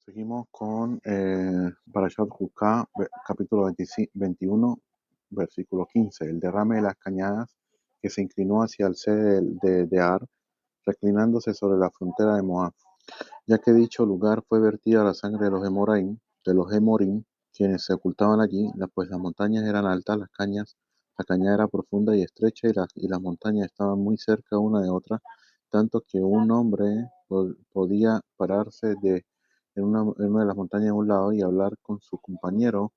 Seguimos con Parashat Juká, capítulo 21, versículo 15. El derrame de las cañadas que se inclinó hacia el sede de Ar, reclinándose sobre la frontera de Moab, ya que dicho lugar fue vertida la sangre de los Emorim, quienes se ocultaban allí, pues las montañas eran altas, la cañada era profunda y estrecha, y las montañas estaban muy cerca una de otra, tanto que un hombre podía pararse en una de las montañas de un lado y hablar con su compañero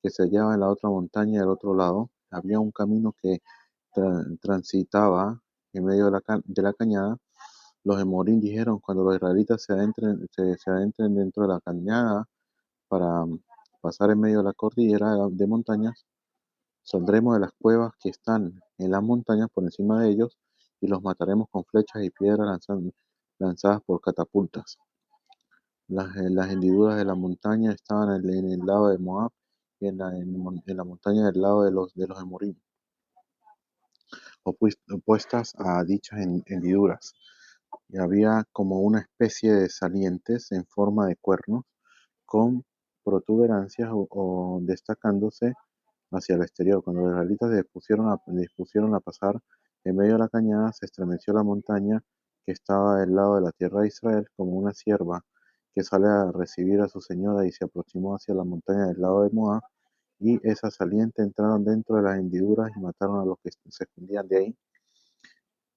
que se hallaba en la otra montaña del otro lado. Había un camino que transitaba en medio de la cañada. Los Emorim dijeron: cuando los israelitas se adentren dentro de la cañada para pasar en medio de la cordillera de montañas, saldremos de las cuevas que están en las montañas por encima de ellos y los mataremos con flechas y piedras lanzadas por catapultas. Las hendiduras de la montaña estaban en el lado de Moab y en la montaña del lado de los Emorim, opuestas a dichas hendiduras. Y había como una especie de salientes en forma de cuernos, con protuberancias o destacándose hacia el exterior. Cuando los israelitas se dispusieron a pasar en medio de la cañada, se estremeció la montaña que estaba del lado de la tierra de Israel, como una sierva que sale a recibir a su señora, y se aproximó hacia la montaña del lado de Moab, y esa saliente entraron dentro de las hendiduras y mataron a los que se escondían de ahí.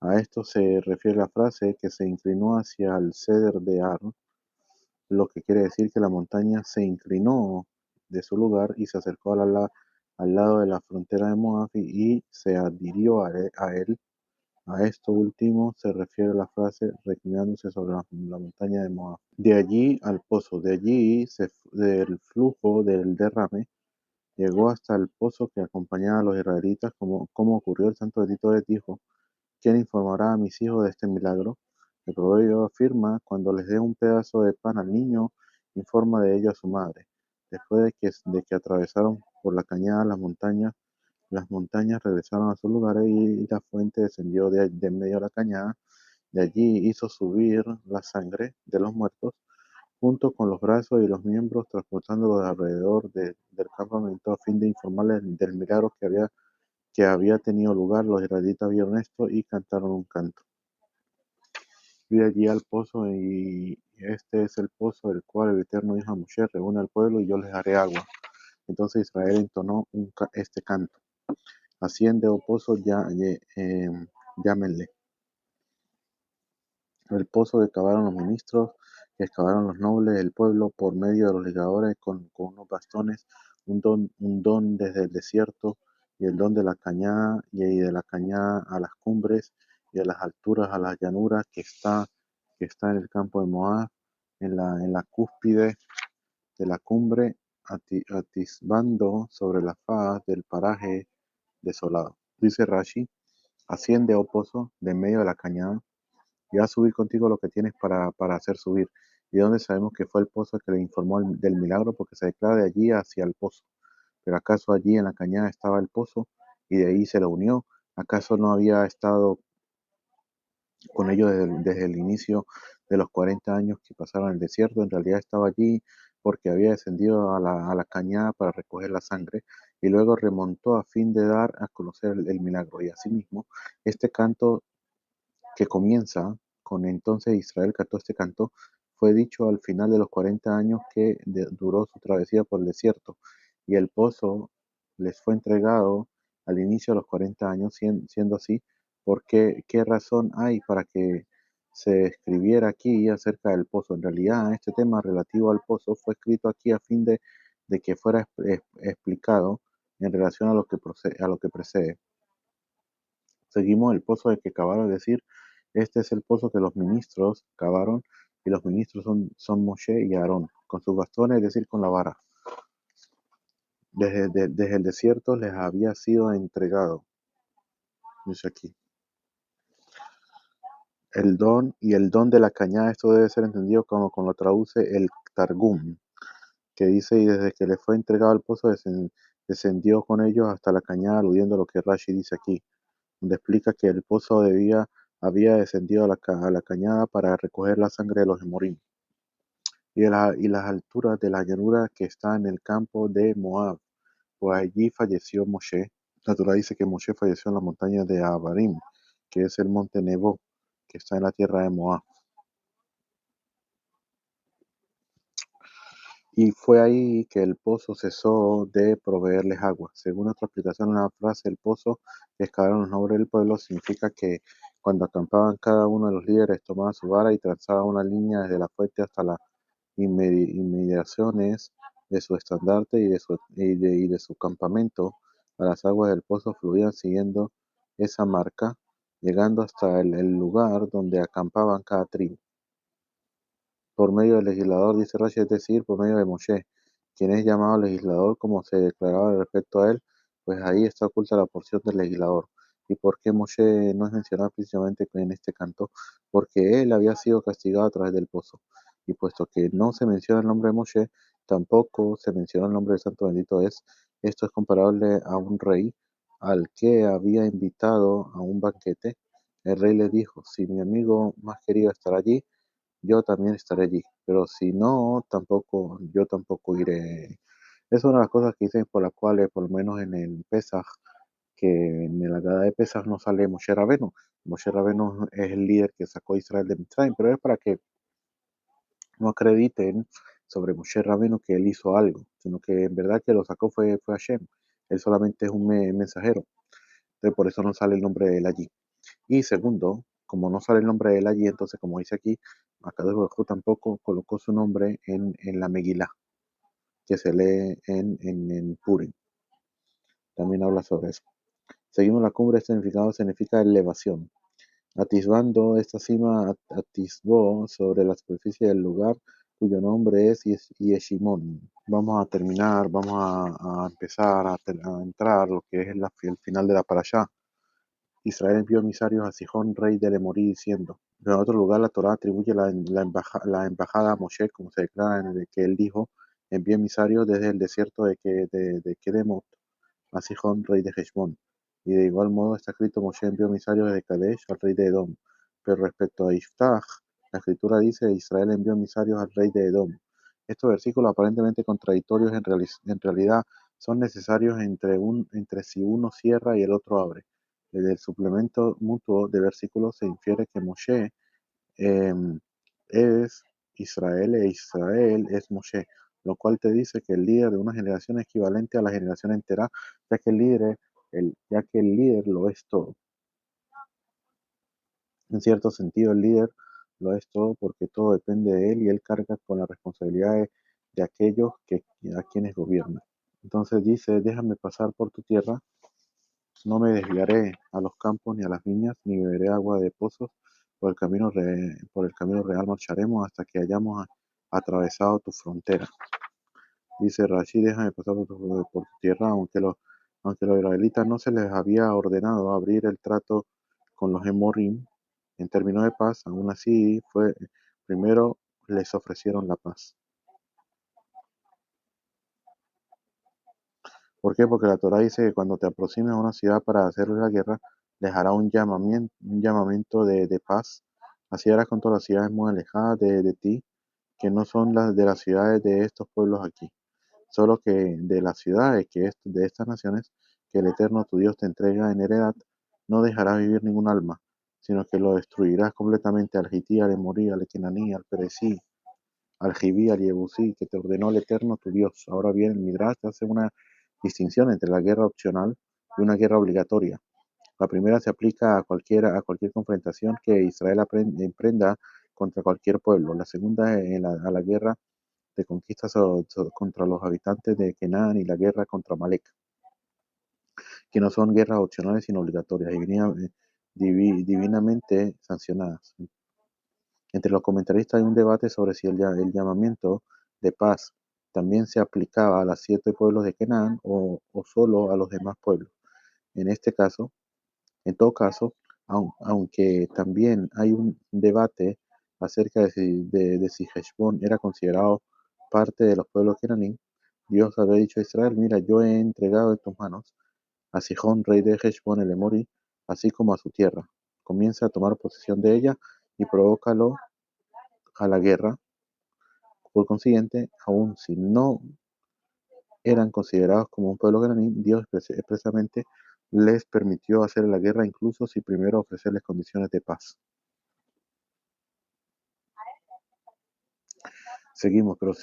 A esto se refiere la frase que se inclinó hacia el ceder de Ar, lo que quiere decir que la montaña se inclinó de su lugar y se acercó al lado de la frontera de Moab y se adhirió a él. A esto último se refiere la frase reclinándose sobre la montaña de Moab. De allí al pozo, del flujo del derrame, llegó hasta el pozo que acompañaba a los israelitas, como ocurrió. El santo de Tito les dijo: ¿quién informará a mis hijos de este milagro? El proverbio afirma: cuando les dé un pedazo de pan al niño, informa de ello a su madre. Después de que atravesaron por la cañada las montañas regresaron a sus lugares, y la fuente descendió de en medio de la cañada. De allí hizo subir la sangre de los muertos, junto con los brazos y los miembros, transportándolos alrededor del campamento, a fin de informarles del milagro que había tenido lugar. Los israelitas vieron esto y cantaron un canto. Vi allí al pozo, y este es el pozo del cual el Eterno dijo a Moshe: reúne al pueblo y yo les haré agua. Entonces Israel entonó este canto: asciende, oh pozo, llámenle. El pozo que cavaron los ministros, que excavaron los nobles del pueblo por medio de los ligadores con unos bastones, un don desde el desierto, y el don de la cañada, y de la cañada a las cumbres, y de las alturas a las llanuras que está en el campo de Moab, en la cúspide de la cumbre, atisbando sobre la faz del paraje desolado. Dice Rashi: asciende, oh pozo, de en medio de la cañada, y haz subir contigo lo que tienes para hacer subir. ¿Y dónde sabemos que fue el pozo que le informó del milagro? Porque se declara de allí hacia el pozo. ¿Pero acaso allí en la cañada estaba el pozo, y de ahí se lo unió? ¿Acaso no había estado con ellos desde el inicio de los 40 años que pasaron en el desierto? En realidad estaba allí porque había descendido a la cañada para recoger la sangre, y luego remontó a fin de dar a conocer el milagro. Y asimismo, este canto que comienza con entonces Israel cantó este canto, fue dicho al final de los 40 años que duró su travesía por el desierto, y el pozo les fue entregado al inicio de los 40 años. Siendo así, ¿por qué razón hay para que se escribiera aquí acerca del pozo? En realidad, este tema relativo al pozo fue escrito aquí a fin de que fuera explicado en relación a lo que precede. Seguimos: el pozo de que cavaron, es decir, este es el pozo que los ministros cavaron, y los ministros son Moshe y Aarón, con sus bastones, es decir, con la vara. Desde el desierto les había sido entregado, dice aquí, el don de la cañada. Esto debe ser entendido como lo traduce el Targum, que dice: y desde que le fue entregado el pozo, descendió con ellos hasta la cañada, aludiendo a lo que Rashi dice aquí, donde explica que el pozo había descendido a la cañada para recoger la sangre de los Emorim. y las alturas de la llanura que está en el campo de Moab, pues allí falleció Moshe. La Torá dice que Moshe falleció en la montaña de Abarim, que es el monte Nebo, que está en la tierra de Moab. Y fue ahí que el pozo cesó de proveerles agua. Según otra explicación, la frase el pozo que excavaron los nombres del pueblo significa que cuando acampaban cada uno de los líderes tomaba su vara y trazaba una línea desde la fuente hasta las inmediaciones de su estandarte y de su campamento. A las aguas del pozo fluían siguiendo esa marca, llegando hasta el lugar donde acampaban cada tribu por medio del legislador, dice Rashi, es decir, por medio de Moshe, quien es llamado legislador como se declaraba respecto a él, pues ahí está oculta la porción del legislador. ¿Y por qué Moshe no es mencionado precisamente en este canto? Porque él había sido castigado a través del pozo. Y puesto que no se menciona el nombre de Moshe, tampoco se menciona el nombre del santo bendito es. Esto es comparable a un rey al que había invitado a un banquete. El rey le dijo, si mi amigo más querido estará allí, yo también estaré allí, pero si no, tampoco, yo tampoco iré. Es una de las cosas que dicen por las cuales, por lo menos en el Pesaj, que en la Gada de Pesaj no sale Moshe Rabenu. Moshe Rabenu es el líder que sacó a Israel de Mitzrayim, pero es para que no acrediten sobre Moshe Rabenu que él hizo algo, sino que en verdad que lo sacó fue Hashem. Él solamente es un mensajero. Entonces por eso no sale el nombre de él allí. Y segundo, como no sale el nombre de él allí, entonces como dice aquí, Akadosh Baruj Hu tampoco colocó su nombre en la Megilá, que se lee en Purim. También habla sobre eso. Seguimos la cumbre, este significado significa elevación. Atisbando esta cima, atisbó sobre la superficie del lugar cuyo nombre es Yeshimón. Vamos a terminar, vamos a empezar a entrar lo que es el final de la parashá. Israel envió emisarios a Sihón, rey de Lemorí, diciendo: en otro lugar, la Torá atribuye la embajada a Moshe, como se declara en el que él dijo: envié emisarios desde el desierto de Kedemot a Sihón, rey de Heshbón. Y de igual modo está escrito: Moshe envió emisarios desde Kadesh al rey de Edom. Pero respecto a Iftach, la escritura dice: Israel envió emisarios al rey de Edom. Estos versículos aparentemente contradictorios en realidad son necesarios entre si uno cierra y el otro abre. Desde el suplemento mutuo de versículos se infiere que Moshe em, es Israel e Israel es Moshe, lo cual te dice que el líder de una generación es equivalente a la generación entera, ya que el líder lo es todo. En cierto sentido, el líder lo es todo porque todo depende de él y él carga con las responsabilidades de aquellos a quienes gobierna. Entonces dice: déjame pasar por tu tierra. No me desviaré a los campos ni a las viñas, ni beberé agua de pozos. Por el camino real marcharemos hasta que hayamos atravesado tu frontera. Dice Rashi: déjame pasar por tu tierra, aunque los israelitas no se les había ordenado abrir el trato con los Emorim en términos de paz, aún así primero les ofrecieron la paz. ¿Por qué? Porque la Torá dice que cuando te aproximes a una ciudad para hacerle la guerra, les hará un llamamiento de paz. Así harás con todas las ciudades muy alejadas de ti, que no son las de las ciudades de estos pueblos aquí. Solo que de las ciudades de estas naciones, que el Eterno tu Dios te entrega en heredad, no dejarás vivir ningún alma, sino que lo destruirás completamente al Hití, al Emorí, al Equinaní, al Peresí, al Jibí, al Yebusí, que te ordenó el Eterno tu Dios. Ahora bien, el Midrash hace una distinción entre la guerra opcional y una guerra obligatoria. La primera se aplica a cualquier confrontación que Israel emprenda contra cualquier pueblo. La segunda a la guerra de conquista contra los habitantes de Canaán y la guerra contra Malek, que no son guerras opcionales sino obligatorias y divinamente sancionadas. Entre los comentaristas hay un debate sobre si el llamamiento de paz también se aplicaba a los 7 pueblos de Canaán o solo a los demás pueblos. En este caso, en todo caso, aunque también hay un debate acerca de si Heshbón era considerado parte de los pueblos cananí, Dios había dicho a Israel: mira, yo he entregado en tus manos a Sihón, rey de Heshbón el Emori, así como a su tierra. Comienza a tomar posesión de ella y provócalo a la guerra Por consiguiente, aun si no eran considerados como un pueblo graní, Dios expresamente les permitió hacer la guerra incluso si primero ofrecerles condiciones de paz. Seguimos, pero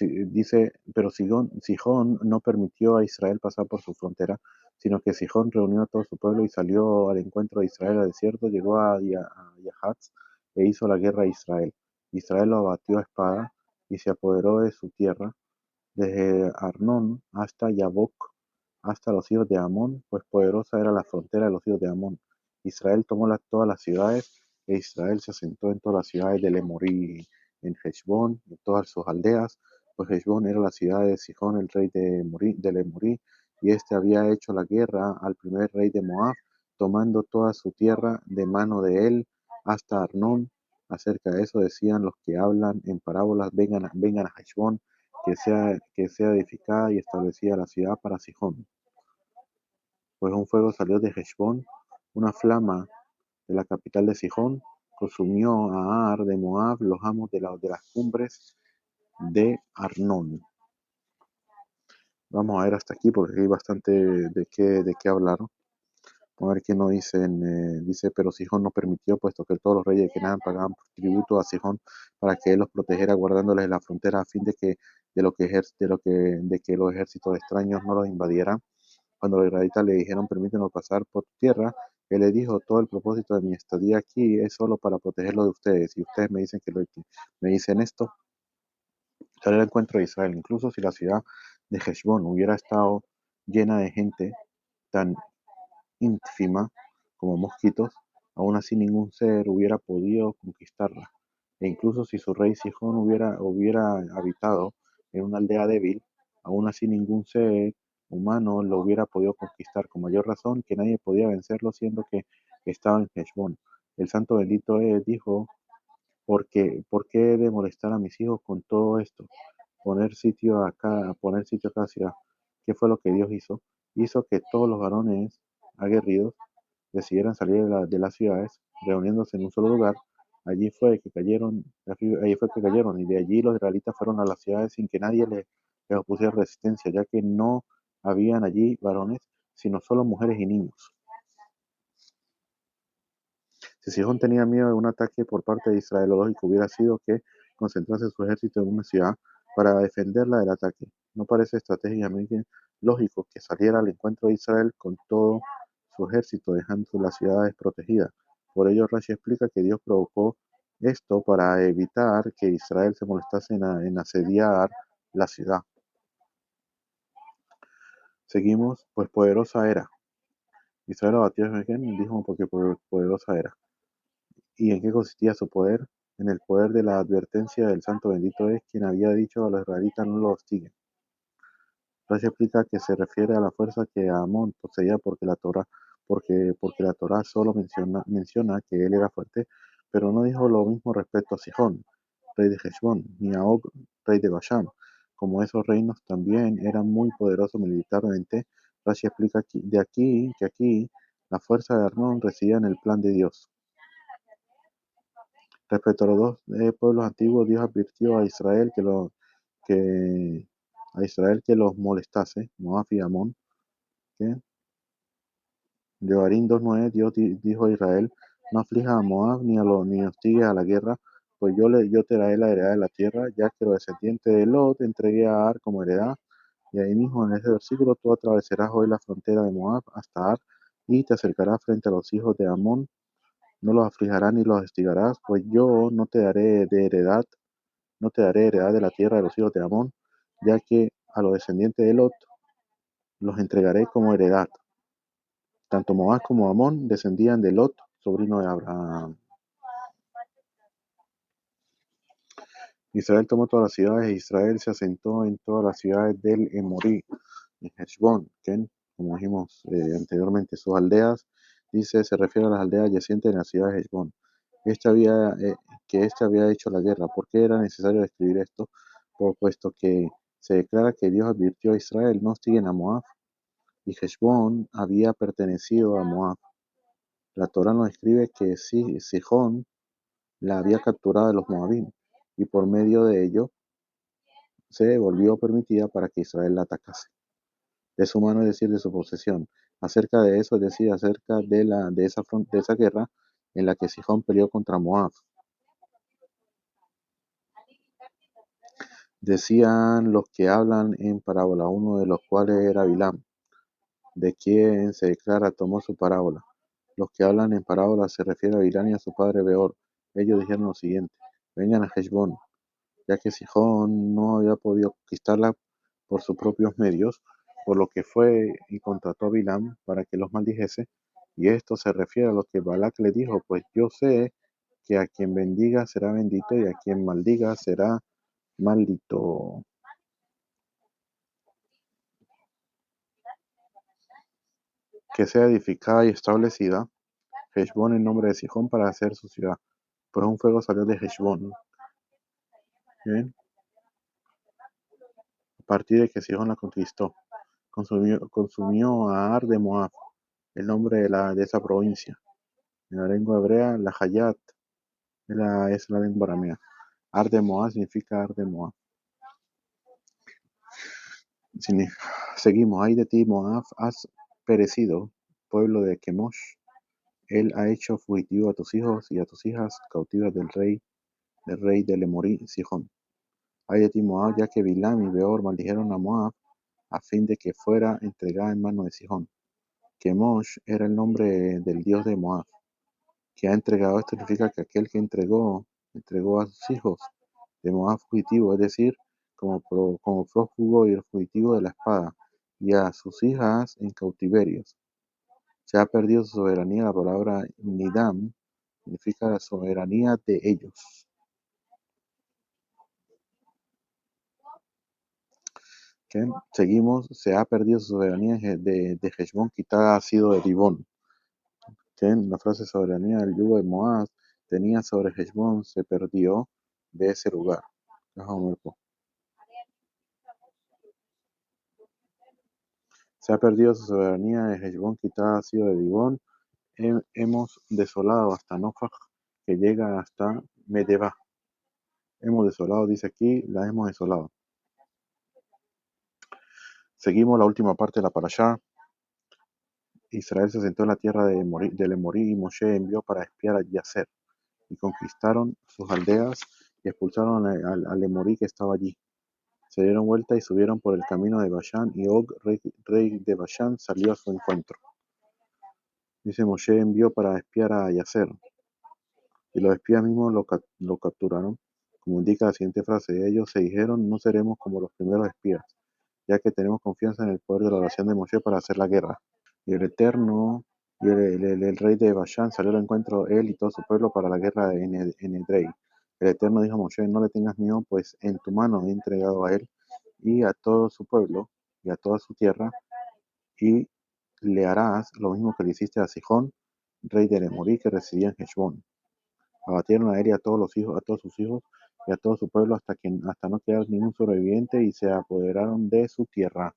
Sihón no permitió a Israel pasar por su frontera, sino que Sihón reunió a todo su pueblo y salió al encuentro de Israel al desierto, llegó a Yahaz e hizo la guerra a Israel. Israel lo abatió a espada y se apoderó de su tierra, desde Arnón hasta Yabok, hasta los hijos de Amón, pues poderosa era la frontera de los hijos de Amón. Israel tomó todas las ciudades, e Israel se asentó en todas las ciudades del Emorí, en Heshbón, en todas sus aldeas, pues Heshbón era la ciudad de Sihón, el rey del Emorí, y éste había hecho la guerra al primer rey de Moab, tomando toda su tierra de mano de él hasta Arnón. Acerca de eso decían los que hablan en parábolas: vengan a Heshbón, que sea edificada y establecida la ciudad para Sihón. Pues un fuego salió de Heshbón, una flama de la capital de Sihón, consumió a Ar de Moab, los amos de las cumbres de Arnón. Vamos a ver hasta aquí porque hay bastante de qué hablar. Vamos a ver qué nos dicen. Dice, pero Sihón no permitió, puesto que todos los reyes de Canaán pagaban tributo a Sihón para que él los protegiera, guardándoles la frontera a fin de que los ejércitos extraños no los invadieran. Cuando los israelitas le dijeron, permítenos pasar por tu tierra, él le dijo, todo el propósito de mi estadía aquí es solo para protegerlo de ustedes. Y ustedes me dicen me dicen esto, sale al encuentro de Israel. Incluso si la ciudad de Heshbón hubiera estado llena de gente tan ínfima como mosquitos, aún así ningún ser hubiera podido conquistarla. E incluso si su rey Sihón hubiera habitado en una aldea débil, aún así ningún ser humano lo hubiera podido conquistar, con mayor razón que nadie podía vencerlo, siendo que estaba en Heshbón. El santo bendito dijo, ¿por qué he de molestar a mis hijos con todo esto? Poner sitio a cada ciudad. ¿Qué fue lo que Dios hizo? Hizo que todos los varones aguerridos decidieran salir de las ciudades, reuniéndose en un solo lugar. Allí fue que cayeron, y de allí los israelitas fueron a las ciudades sin que nadie les opusiera resistencia, ya que no habían allí varones, sino solo mujeres y niños. Si Sihón tenía miedo de un ataque por parte de Israel, lo lógico hubiera sido que concentrase su ejército en una ciudad para defenderla del ataque. No parece estratégicamente lógico que saliera al encuentro de Israel con todo su ejército, dejando las ciudades protegidas. Por ello, Rashi explica que Dios provocó esto para evitar que Israel se molestase en asediar la ciudad. Seguimos, pues poderosa era. Israel abatió a Jerusalén y dijo porque poderosa era. ¿Y en qué consistía su poder? En el poder de la advertencia del Santo Bendito es, quien había dicho a los israelitas no lo hostiguen. Rashi explica que se refiere a la fuerza que Amón poseía porque la Torá solo menciona que él era fuerte, pero no dijo lo mismo respecto a Sihón, rey de Heshbón, ni a Og, rey de Bashan. Como esos reinos también eran muy poderosos militarmente, Rashi explica que aquí la fuerza de Arnón residía en el plan de Dios. Respecto a los dos pueblos antiguos, Dios advirtió que, a Israel que los molestase, Moab y Amón. ¿Qué? Devarim 2:9, Dios dijo a Israel, no aflijas a Moab ni hostigues a la guerra, pues yo te daré la heredad de la tierra, ya que los descendientes de Lot entregué a Ar como heredad. Y ahí mismo en ese versículo tú atravesarás hoy la frontera de Moab hasta Ar y te acercarás frente a los hijos de Amón. No los aflijarás ni los hostigarás, pues yo no te daré heredad de la tierra de los hijos de Amón, ya que a los descendientes de Lot los entregaré como heredad. Tanto Moab como Amón descendían de Lot, sobrino de Abraham. Israel tomó todas las ciudades, e Israel se asentó en todas las ciudades del Emorí, en Heshbón, que, como dijimos anteriormente, sus aldeas, se refiere a las aldeas adyacentes en la ciudad de Heshbón. Este había hecho la guerra. ¿Por qué era necesario describir esto? Puesto que se declara que Dios advirtió a Israel, no hostiguen a Moab, y Heshbón había pertenecido a Moab. La Torá nos escribe que Sihón la había capturado de los Moabim, y por medio de ello se volvió permitida para que Israel la atacase. De su mano, es decir, de su posesión. Acerca de eso, es decir, acerca de esa guerra en la que Sihón peleó contra Moab. Decían los que hablan en parábola, uno de los cuales era Bilam, de quien se declara tomó su parábola. Los que hablan en parábola se refieren a Bilam y a su padre Beor. Ellos dijeron lo siguiente: vengan a Heshbón, ya que Sihón no había podido conquistarla por sus propios medios, por lo que fue y contrató a Bilam para que los maldijese. Y esto se refiere a lo que Balac le dijo: pues yo sé que a quien bendiga será bendito y a quien maldiga será maldito. Que sea edificada y establecida Heshbón en nombre de Sihón para hacer su ciudad, pues un fuego salió de Heshbón. Bien. A partir de que Sihón la conquistó, consumió a Ar de Moab, el nombre de esa provincia. En la lengua hebrea, la Hayat es la lengua aramea. Ar de Moab significa Ar de Moab. Seguimos. Ay de ti, Moab, has perecido, pueblo de Kemosh. Él ha hecho fugitivo a tus hijos y a tus hijas cautivas del rey del Emorí, Sihón. Ay de ti, Moab, ya que Bilam y Beor maldijeron a Moab a fin de que fuera entregada en mano de Sihón. Kemosh era el nombre del dios de Moab, que ha entregado. Esto significa que aquel que entregó a sus hijos de Moab fugitivo, es decir, como prófugo y fugitivo de la espada, y a sus hijas en cautiverios. Se ha perdido su soberanía. La palabra Nidam significa la soberanía de ellos. ¿Okay? Seguimos. Se ha perdido su soberanía de Heshbón, quitada ha sido de Dibón. ¿Okay? La frase soberanía del yugo de Moab tenía sobre Heshbón se perdió de ese lugar. Se ha perdido su soberanía de Heshbón, quitada ha sido de Dibón. Hemos desolado hasta Nofaj, que llega hasta Medeba. Hemos desolado, dice aquí, la hemos desolado. Seguimos la última parte de la parashá. Israel se sentó en la tierra del Emorí y Moshe envió para espiar a Yaser, y conquistaron sus aldeas y expulsaron al Emorí que estaba allí. Se dieron vuelta y subieron por el camino de Bashán, y Og, rey de Bashán, salió a su encuentro. Dice: Moshe envió para espiar a Yaser, y los espías mismos lo capturaron. Como indica la siguiente frase: ellos se dijeron: no seremos como los primeros espías, ya que tenemos confianza en el poder de la oración de Moshe para hacer la guerra. Y el Eterno y el rey de Bashán salió al encuentro, él y todo su pueblo, para la guerra en Edrei. El Eterno dijo a Moshe: no le tengas miedo, pues en tu mano he entregado a él y a todo su pueblo y a toda su tierra, y le harás lo mismo que le hiciste a Sihón, rey de Emorí, que residía en Heshbón. Abatieron a él y a todos a todos sus hijos y a todo su pueblo hasta no quedar ningún sobreviviente, y se apoderaron de su tierra.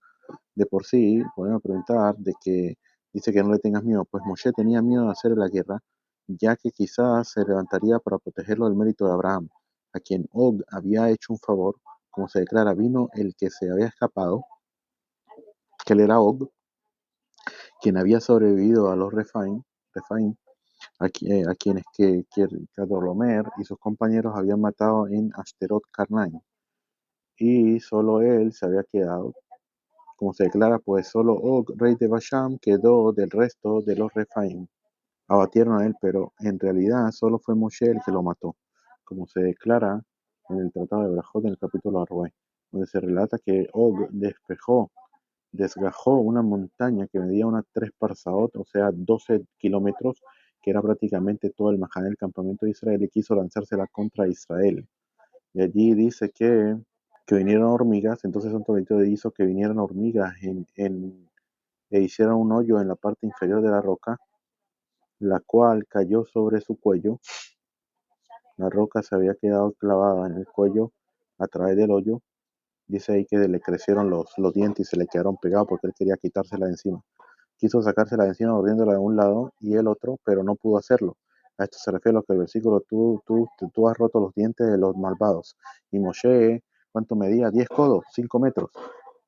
De por sí, podemos preguntar de que dice que no le tengas miedo. Pues Moshe tenía miedo de hacer la guerra, ya que quizás se levantaría para protegerlo del mérito de Abraham, a quien Og había hecho un favor. Como se declara, vino el que se había escapado, que él era Og, quien había sobrevivido a los Refaim, a quienes que Cadorlomer y sus compañeros habían matado en Ashterot Karnaim, y solo él se había quedado. Como se declara, pues solo Og, rey de Basham, quedó del resto de los Refaim. Abatieron a él, pero en realidad solo fue Moshe el que lo mató, como se declara en el Tratado de Brajot, en el capítulo 4, donde se relata que Og desgajó una montaña que medía unas 3 parsaot, o sea, 12 kilómetros, que era prácticamente todo el Mahané del campamento de Israel, y quiso lanzársela contra Israel. Y allí dice que vinieron hormigas. Entonces Santo Benito hizo que vinieran hormigas e hicieron un hoyo en la parte inferior de la roca, la cual cayó sobre su cuello. La roca se había quedado clavada en el cuello a través del hoyo. Dice ahí que le crecieron los dientes y se le quedaron pegados porque él quería quitársela de encima. Quiso sacársela de encima mordiéndola de un lado y el otro, pero no pudo hacerlo. A esto se refiere a lo que el versículo: tú has roto los dientes de los malvados. Y Moshe ¿Cuánto medía? 10 codos, 5 metros.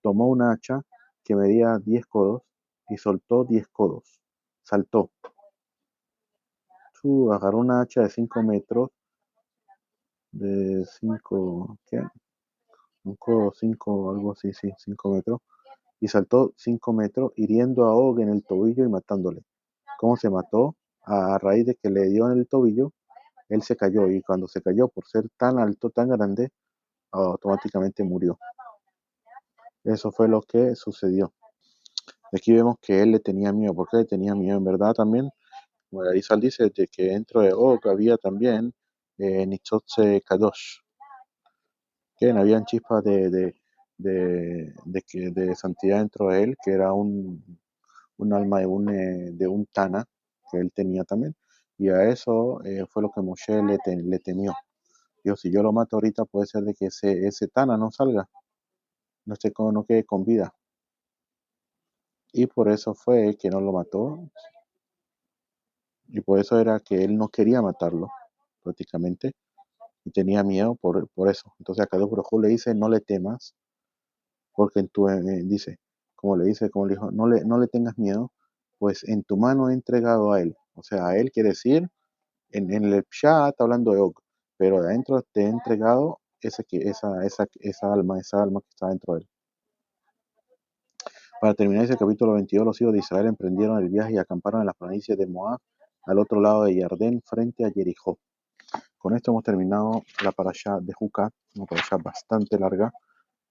Tomó una hacha que medía 10 codos y soltó 10 codos. Saltó. Agarró una hacha de 5 metros, de 5, ¿qué? Un codo, 5, algo así, sí, 5 metros. Y saltó 5 metros, hiriendo a Og en el tobillo y matándole. ¿Cómo se mató? A raíz de que le dio en el tobillo, él se cayó y cuando se cayó por ser tan alto, tan grande, automáticamente murió. Eso fue lo que sucedió. Aquí vemos que él le tenía miedo. ¿Por qué le tenía miedo? En verdad también, como la Arizal dice, de que dentro de Og había también Nitzotze Kadosh, que habían chispas de santidad dentro de él, que era un alma de un Tana, que él tenía también. Y a eso fue lo que Moshe le temió. Dios, si yo lo mato ahorita, puede ser de que ese Tana no salga, no quede con vida. Y por eso fue que no lo mató. Y por eso era que él no quería matarlo, prácticamente. Y tenía miedo por eso. Entonces a Kadosh Baruj Hu le dice, no le temas, porque dice, como le dice, como le dijo, no le tengas miedo, pues en tu mano he entregado a él. O sea, a él quiere decir, en el Pshat hablando de Og, pero de adentro te he entregado esa alma que está dentro de él. Para terminar ese capítulo 22, los hijos de Israel emprendieron el viaje y acamparon en las planicies de Moab, al otro lado de Yardén, frente a Jericó. Con esto hemos terminado la parashá de Jucat, una parashá bastante larga,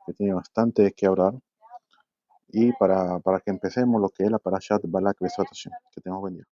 que tiene bastante de qué hablar, y para que empecemos lo que es la parashá de Balak Besat Hashem. Que tengamos buen día.